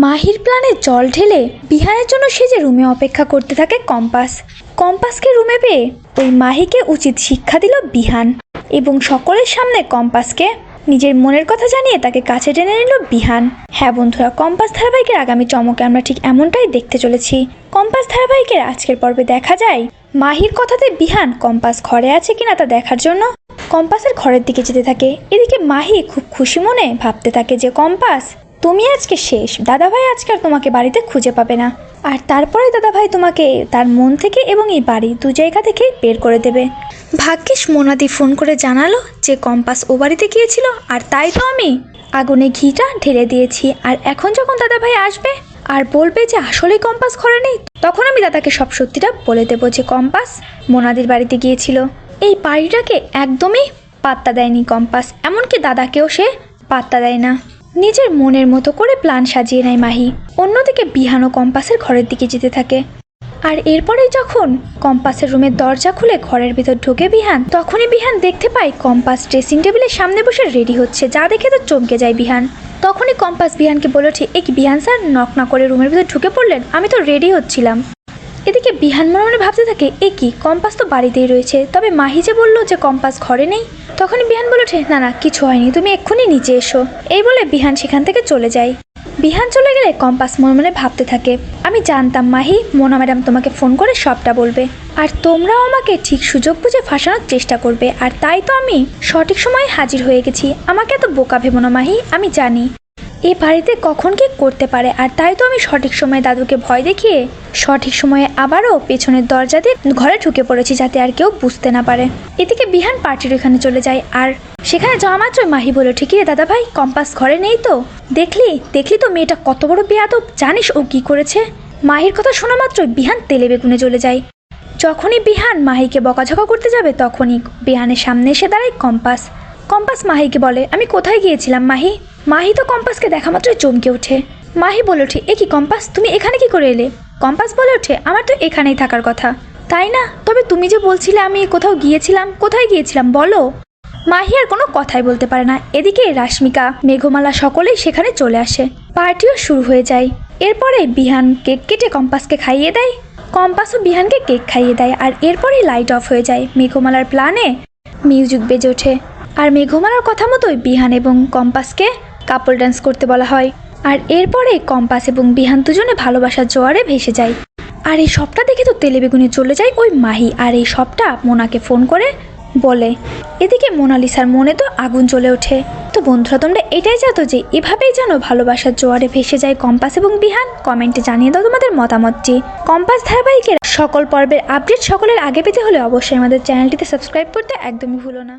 মাহির প্ল্যানে জল ঢেলে বিহানের জন্য সে যে রুমে অপেক্ষা করতে থাকে কম্পাসকে রুমে পেয়ে ওই মাহিকে উচিত শিক্ষা দিল বিহান এবং সকলের সামনে কম্পাসকে নিজের মনের কথা জানিয়ে তাকে কাছে টেনে নিল বিহান। হ্যাঁ বন্ধুরা, কম্পাস ধারাবাহিকের আগামী চমকে আমরা ঠিক এমনটাই দেখতে চলেছি। কম্পাস ধারাবাহিকের আজকের পর্বে দেখা যায় মাহির কথাতে বিহান কম্পাস ঘরে আছে কিনা তা দেখার জন্য কম্পাসের ঘরের দিকে যেতে থাকে। এদিকে মাহি খুব খুশি মনে ভাবতে থাকে যে কম্পাস, তুমি আজকে শেষ, দাদাভাই আজকে আর তোমাকে বাড়িতে খুঁজে পাবে না, আর তারপরে দাদাভাই তোমাকে তার মন থেকে এবং এই বাড়ি দু জায়গা থেকে বের করে দেবে। ভাগ্যিস মোনাদি ফোন করে জানালো যে কম্পাস ও বাড়িতে গিয়েছিল, আর তাই তো আমি আগুনে ঘিটা ঢেলে দিয়েছি। আর এখন যখন দাদাভাই আসবে আর বলবে যে আসলেই কম্পাস ঘরে নেই, তখন আমি দাদাকে সব সত্যিটা বলে দেবো যে কম্পাস মোনাদির বাড়িতে গিয়েছিল। এই বাড়িটাকে একদমই পাত্তা দেয়নি কম্পাস, এমনকি দাদাকেও সে পাত্তা দেয় না। নিজের মনের মতো করে প্ল্যান সাজিয়ে নেয় মাহি। অন্যদিকে বিহান ও কম্পাসের ঘরের দিকে যেতে থাকে। আর এরপরেই যখন কম্পাসের রুমের দরজা খুলে ঘরের ভিতর ঢোকে বিহান, তখনই বিহান দেখতে পায় কম্পাস ড্রেসিং টেবিলের সামনে বসে রেডি হচ্ছে, যা দেখে তো চমকে যায় বিহান। তখনই কম্পাস বিহানকে বলে ওঠে, এ কি বিহান স্যার, নক না করে রুমের ভিতর ঢুকে পড়লেন, আমি তো রেডি হচ্ছিলাম। এদিকে বিহান মনে মনে ভাবতে থাকে, এ কি, কম্পাস তো বাড়িতেই রয়েছে, তবে মাহি যে বললো যে কম্পাস ঘরে নেই। তখনই বিহান বলে ওঠে, না না কিছু হয়নি, তুমি এক্ষুনি নিচে এসো। এই বলে বিহান সেখান থেকে চলে যায়। বিহান চলে গেলে কম্পাস মনে মনে ভাবতে থাকে, আমি জানতাম মাহি, মোনা ম্যাডাম তোমাকে ফোন করে সবটা বলবে, আর তোমরাও আমাকে ঠিক সুযোগ বুঝে ফাঁসানোর চেষ্টা করবে, আর তাই তো আমি সঠিক সময়ে হাজির হয়ে গেছি। আমাকে এত বোকা ভেবো না মাহি, আমি জানি এ বাড়িতে কখন কি করতে পারে, আর তাই তো আমি সঠিক সময়ে দাদুকে ভয় দেখিয়ে সঠিক সময়ে আবারও পেছনের দরজা দিয়ে ঘরে ঢুকে পড়েছি, যাতে আর কেউ বুঝতে না পারে। এদিকে বিহান পার্টির ওখানে চলে যায়, আর সেখানে যাওয়া মাত্রই মাহি বলে, ঠিকই রে দাদা ভাই, কম্পাস ঘরে নেই তো? দেখলি তো মেয়েটা কত বড় বেয়াদব, জানিস ও কি করেছে? মাহির কথা শোনা মাত্রই বিহান তেলে বেগুনে জ্বলে যায়। যখনই বিহান মাহিকে বকাঝকা করতে যাবে, তখনই বিহানের সামনে এসে দাঁড়ায় কম্পাস মাহিকে বলে, আমি কোথায় গিয়েছিলাম মাহি? মাহি তো কম্পাসকে দেখা মাত্রই চমকে ওঠে। মাহি বলে ওঠে, এ কি কম্পাস, তুমি এখানে কি করে এলে? কম্পাস বলে ওঠে, আমার তো এখানেই থাকার কথা। তাই না? তবে তুমি যে বলছিলে আমি কোথাও গিয়েছিলাম, কোথায় গিয়েছিলাম বলো? মাহি আর কোনো কথাই বলতে পারে না। এদিকে রাশ্মিকা, মেঘমালা সকলেই সেখানে চলে আসে। পার্টিও শুরু হয়ে যায়। এরপরে বিহান কেক কেটে কম্পাসকে খাইয়ে দেয়, কম্পাসও বিহানকে কেক খাইয়ে দেয়। আর এরপরেই লাইট অফ হয়ে যায়। মেঘমালার প্ল্যানে মিউজিক বেজে ওঠে, আর মেঘমালার কথা মতোই বিহান এবং কম্পাসকে কাপল ডান্স করতে বলা হয়। আর এরপরে কম্পাস এবং বিহান দুজনে ভালোবাসার জোয়ারে ভেসে যায়। আর এই সবটা দেখে তো তেলে বেগুনে চলে যায় ওই মাহি, আর এই সবটা মোনাকে ফোন করে বলে। এদিকে মোনালিসার মনে তো আগুন জ্বলে ওঠে। তো বন্ধুরা, তোমরা এটাই জানো যে এভাবেই যেন ভালোবাসার জোয়ারে ভেসে যায় কম্পাস এবং বিহান? কমেন্টে জানিয়ে দাও তোমাদের মতামতটি। কম্পাস ধারাবাহিকের সকল পর্বের আপডেট সকলের আগে পেতে হলে অবশ্যই আমাদের চ্যানেলটিতে সাবস্ক্রাইব করতে একদমই ভুলো না।